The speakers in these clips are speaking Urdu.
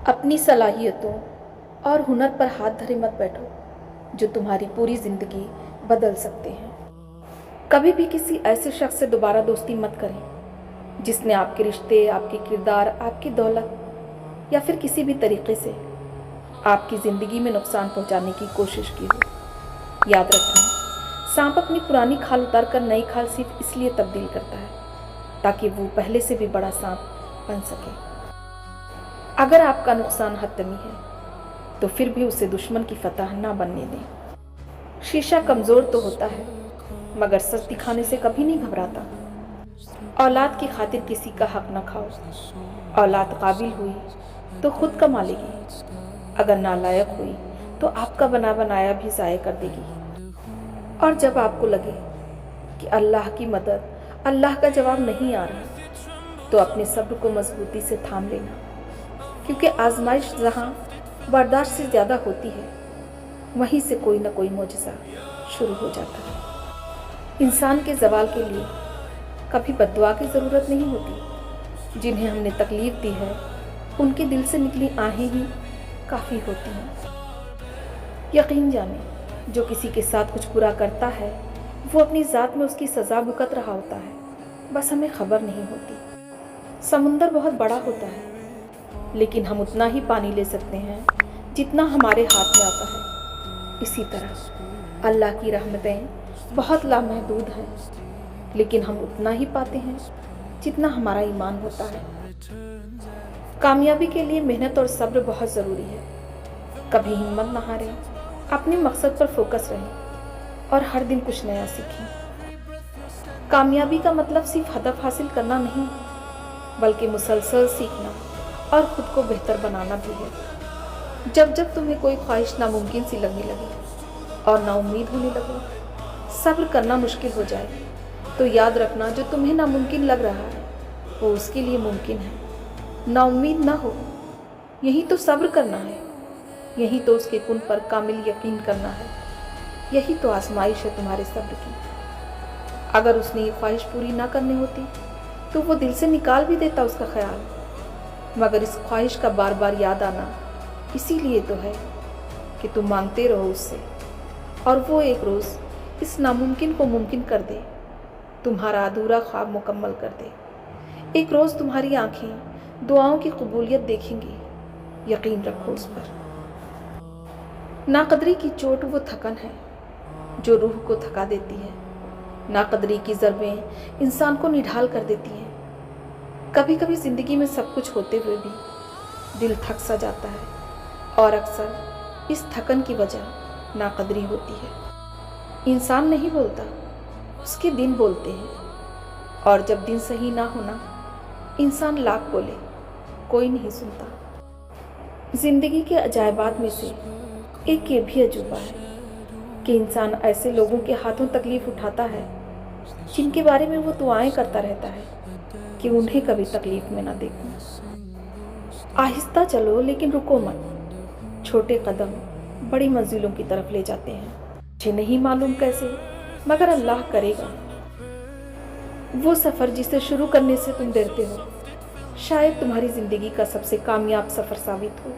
اپنی صلاحیتوں اور ہنر پر ہاتھ دھرے مت بیٹھو جو تمہاری پوری زندگی بدل سکتے ہیں۔ کبھی بھی کسی ایسے شخص سے دوبارہ دوستی مت کریں جس نے آپ کے رشتے، آپ کے کردار، آپ کی دولت یا پھر کسی بھی طریقے سے آپ کی زندگی میں نقصان پہنچانے کی کوشش کی ہو۔ یاد رکھیں، سانپ اپنی پرانی کھال اتار کر نئی کھال صرف اس لیے تبدیل کرتا ہے تاکہ وہ پہلے سے بھی بڑا سانپ بن سکے۔ اگر آپ کا نقصان حتمی ہے تو پھر بھی اسے دشمن کی فتح نہ بننے دیں۔ شیشہ کمزور تو ہوتا ہے مگر سچ دکھانے سے کبھی نہیں گھبراتا۔ اولاد کی خاطر کسی کا حق نہ کھاؤ۔ اولاد قابل ہوئی تو خود کما لے گی، اگر نالائق ہوئی تو آپ کا بنا بنایا بھی ضائع کر دے گی۔ اور جب آپ کو لگے کہ اللہ کی مدد، اللہ کا جواب نہیں آ رہا تو اپنے صبر کو مضبوطی سے تھام لینا، کیونکہ آزمائش جہاں برداشت سے زیادہ ہوتی ہے وہیں سے کوئی نہ کوئی معجزہ شروع ہو جاتا ہے۔ انسان کے زوال کے لیے کبھی بد دعا کی ضرورت نہیں ہوتی، جنہیں ہم نے تکلیف دی ہے ان کے دل سے نکلی آہیں ہی کافی ہوتی ہیں۔ یقین جانیں، جو کسی کے ساتھ کچھ برا کرتا ہے وہ اپنی ذات میں اس کی سزا بھگت رہا ہوتا ہے، بس ہمیں خبر نہیں ہوتی۔ سمندر بہت بڑا ہوتا ہے لیکن ہم اتنا ہی پانی لے سکتے ہیں جتنا ہمارے ہاتھ میں آتا ہے۔ اسی طرح اللہ کی رحمتیں بہت لامحدود ہیں لیکن ہم اتنا ہی پاتے ہیں جتنا ہمارا ایمان ہوتا ہے۔ کامیابی کے لیے محنت اور صبر بہت ضروری ہے۔ کبھی ہمت نہ ہاریں، اپنے مقصد پر فوکس رہیں اور ہر دن کچھ نیا سیکھیں۔ کامیابی کا مطلب صرف ہدف حاصل کرنا نہیں بلکہ مسلسل سیکھنا اور خود کو بہتر بنانا بھی ہے۔ جب جب تمہیں کوئی خواہش ناممکن سی لگنے لگے اور نا امید ہونے لگے، صبر کرنا مشکل ہو جائے تو یاد رکھنا جو تمہیں ناممکن لگ رہا ہے وہ اس کے لیے ممکن ہے۔ نا امید نہ ہو، یہی تو صبر کرنا ہے، یہی تو اس کے کن پر کامل یقین کرنا ہے، یہی تو آزمائش ہے تمہارے صبر کی۔ اگر اس نے یہ خواہش پوری نہ کرنی ہوتی تو وہ دل سے نکال بھی دیتا اس کا خیال، مگر اس خواہش کا بار بار یاد آنا اسی لیے تو ہے کہ تم مانگتے رہو اس سے، اور وہ ایک روز اس ناممکن کو ممکن کر دے، تمہارا ادھورا خواب مکمل کر دے۔ ایک روز تمہاری آنکھیں دعاؤں کی قبولیت دیکھیں گی، یقین رکھو اس پر۔ ناقدری کی چوٹ وہ تھکن ہے جو روح کو تھکا دیتی ہے۔ ناقدری کی ضربیں انسان کو نڈھال کر دیتی ہیں۔ کبھی کبھی زندگی میں سب کچھ ہوتے ہوئے بھی دل تھک سا جاتا ہے، اور اکثر اس تھکن کی وجہ ناقدری ہوتی ہے۔ انسان نہیں بولتا، اس کے دن بولتے ہیں، اور جب دن صحیح نہ ہونا انسان لاکھ بولے کوئی نہیں سنتا۔ زندگی کے عجائبات میں سے ایک یہ بھی عجوبہ ہے کہ انسان ایسے لوگوں کے ہاتھوں تکلیف اٹھاتا ہے جن کے بارے میں وہ دعائیں کرتا رہتا ہے کہ انہیں کبھی تکلیف میں نہ دیکھوں۔ آہستہ چلو لیکن رکو مت، چھوٹے قدم بڑی منزلوں کی طرف لے جاتے ہیں۔ مجھے نہیں معلوم کیسے، مگر اللہ کرے گا۔ وہ سفر جسے شروع کرنے سے تم ڈرتے ہو شاید تمہاری زندگی کا سب سے کامیاب سفر ثابت ہو۔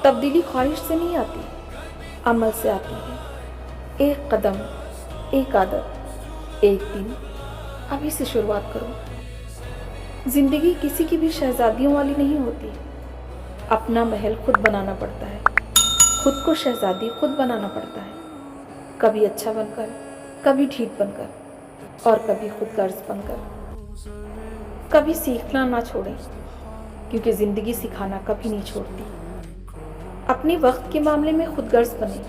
تبدیلی خواہش سے نہیں آتی، عمل سے آتی ہے۔ ایک قدم، ایک عادت، ایک دن، ابھی سے شروعات کرو۔ زندگی کسی کی بھی شہزادیوں والی نہیں ہوتی۔ اپنا محل خود بنانا پڑتا ہے، خود کو شہزادی خود بنانا پڑتا ہے، کبھی اچھا بن کر، کبھی ڈھیٹ بن کر، اور کبھی خود غرض بن کر۔ کبھی سیکھنا نہ چھوڑیں، کیونکہ زندگی سکھانا کبھی نہیں چھوڑتی۔ اپنے وقت کے معاملے میں خود غرض بنیں۔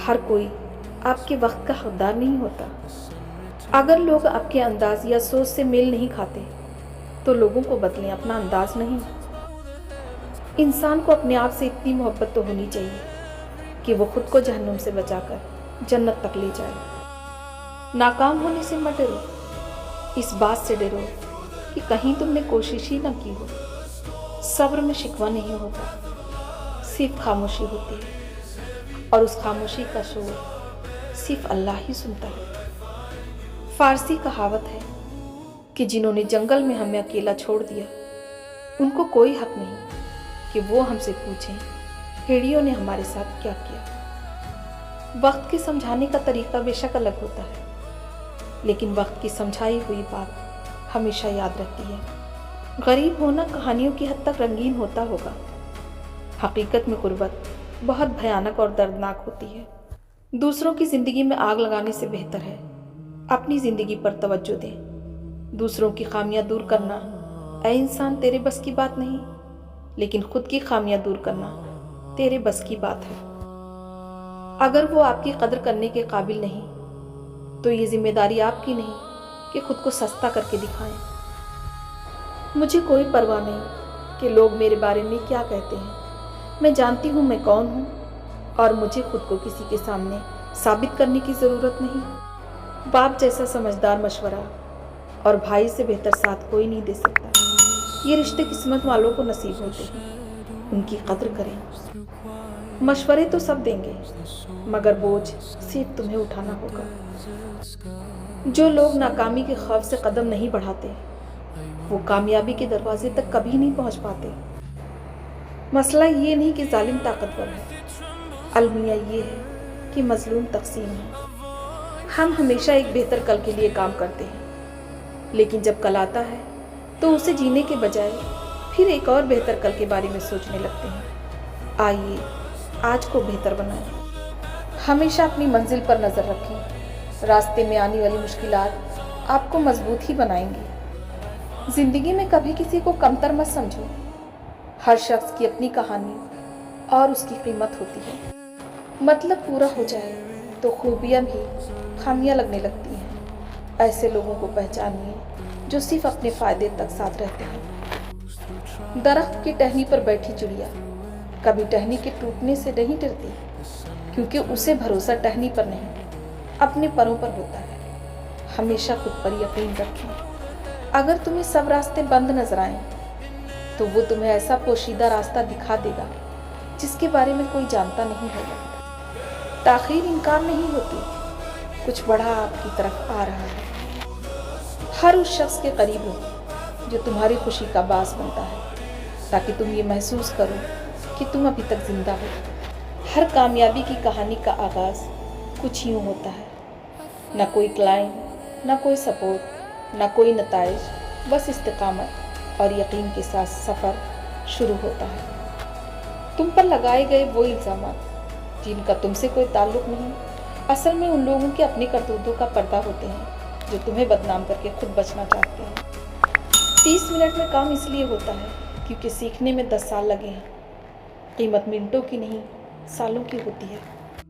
ہر کوئی آپ کے وقت کا حقدار نہیں ہوتا۔ اگر لوگ آپ کے انداز یا سوچ سے میل نہیں کھاتے تو لوگوں کو بدلیں، اپنا انداز نہیں۔ انسان کو اپنے آپ سے اتنی محبت تو ہونی چاہیے کہ وہ خود کو جہنم سے بچا کر جنت تک لے جائے۔ ناکام ہونے سے مت ڈرو، اس بات سے ڈرو کہ کہیں تم نے کوشش ہی نہ کی ہو۔ صبر میں شکوہ نہیں ہوتا، صرف خاموشی ہوتی ہے، اور اس خاموشی کا شور صرف اللہ ہی سنتا ہے۔ فارسی کہاوت ہے کہ جنہوں نے جنگل میں ہمیں اکیلا چھوڑ دیا ان کو کوئی حق نہیں کہ وہ ہم سے پوچھیں ہیڑیوں نے ہمارے ساتھ کیا کیا۔ وقت کے سمجھانے کا طریقہ بے شک الگ ہوتا ہے، لیکن وقت کی سمجھائی ہوئی بات ہمیشہ یاد رہتی ہے۔ غریب ہونا کہانیوں کی حد تک رنگین ہوتا ہوگا، حقیقت میں غربت بہت بھیانک اور دردناک ہوتی ہے۔ دوسروں کی زندگی میں آگ لگانے سے بہتر ہے اپنی زندگی پر توجہ دیں۔ دوسروں کی خامیاں دور کرنا اے انسان تیرے بس کی بات نہیں، لیکن خود کی خامیاں دور کرنا تیرے بس کی بات ہے۔ اگر وہ آپ کی قدر کرنے کے قابل نہیں تو یہ ذمہ داری آپ کی نہیں کہ خود کو سستا کر کے دکھائیں۔ مجھے کوئی پرواہ نہیں کہ لوگ میرے بارے میں کیا کہتے ہیں، میں جانتی ہوں میں کون ہوں اور مجھے خود کو کسی کے سامنے ثابت کرنے کی ضرورت نہیں۔ باپ جیسا سمجھدار مشورہ اور بھائی سے بہتر ساتھ کوئی نہیں دے سکتا۔ یہ رشتے قسمت والوں کو نصیب ہوتے ہیں، ان کی قدر کریں۔ مشورے تو سب دیں گے مگر بوجھ صرف تمہیں اٹھانا ہوگا۔ جو لوگ ناکامی کے خوف سے قدم نہیں بڑھاتے وہ کامیابی کے دروازے تک کبھی نہیں پہنچ پاتے۔ مسئلہ یہ نہیں کہ ظالم طاقتور ہے، المیہ یہ ہے کہ مظلوم تقسیم ہے۔ ہم ہمیشہ ایک بہتر کل کے لیے کام کرتے ہیں، لیکن جب کل آتا ہے تو اسے جینے کے بجائے پھر ایک اور بہتر کل کے بارے میں سوچنے لگتے ہیں۔ آئیے آج کو بہتر بنائیں۔ ہمیشہ اپنی منزل پر نظر رکھیں، راستے میں آنے والی مشکلات آپ کو مضبوط ہی بنائیں گی۔ زندگی میں کبھی کسی کو کمتر مت سمجھو، ہر شخص کی اپنی کہانی اور اس کی قیمت ہوتی ہے۔ مطلب پورا ہو جائے تو خوبیاں بھی خامیاں لگنے لگتی ہیں۔ ایسے لوگوں کو پہچانیے جو صرف اپنے فائدے تک ساتھ رہتے ہیں۔ درخت کی ٹہنی پر بیٹھی چڑیا کبھی ٹہنی کے ٹوٹنے سے نہیں ڈرتی، کیونکہ اسے بھروسہ ٹہنی پر نہیں اپنے پروں پر ہوتا ہے۔ ہمیشہ خود پر یقین رکھیں۔ اگر تمہیں سب راستے بند نظر آئیں تو وہ تمہیں ایسا پوشیدہ راستہ دکھا دے گا جس کے بارے میں کوئی جانتا نہیں ہوگا۔ تاخیر انکار نہیں ہوتی، کچھ بڑا آپ کی طرف آ رہا ہے۔ ہر اس شخص کے قریب ہو جو تمہاری خوشی کا باعث بنتا ہے، تاکہ تم یہ محسوس کرو کہ تم ابھی تک زندہ ہو۔ ہر کامیابی کی کہانی کا آغاز کچھ یوں ہوتا ہے، نہ کوئی کلائنٹ، نہ کوئی سپورٹ، نہ کوئی نتائج، بس استقامت اور یقین کے ساتھ سفر شروع ہوتا ہے۔ تم پر لگائے گئے وہ الزامات جن کا تم سے کوئی تعلق نہیں، اصل میں ان لوگوں کے اپنے کرتوتوں کا پردہ ہوتے ہیں جو تمہیں بدنام کر کے خود بچنا چاہتے ہیں۔ 30 منٹ میں کام اس لیے ہوتا ہے کیونکہ سیکھنے میں 10 سال لگے ہیں۔ قیمت منٹوں کی نہیں، سالوں کی ہوتی ہے۔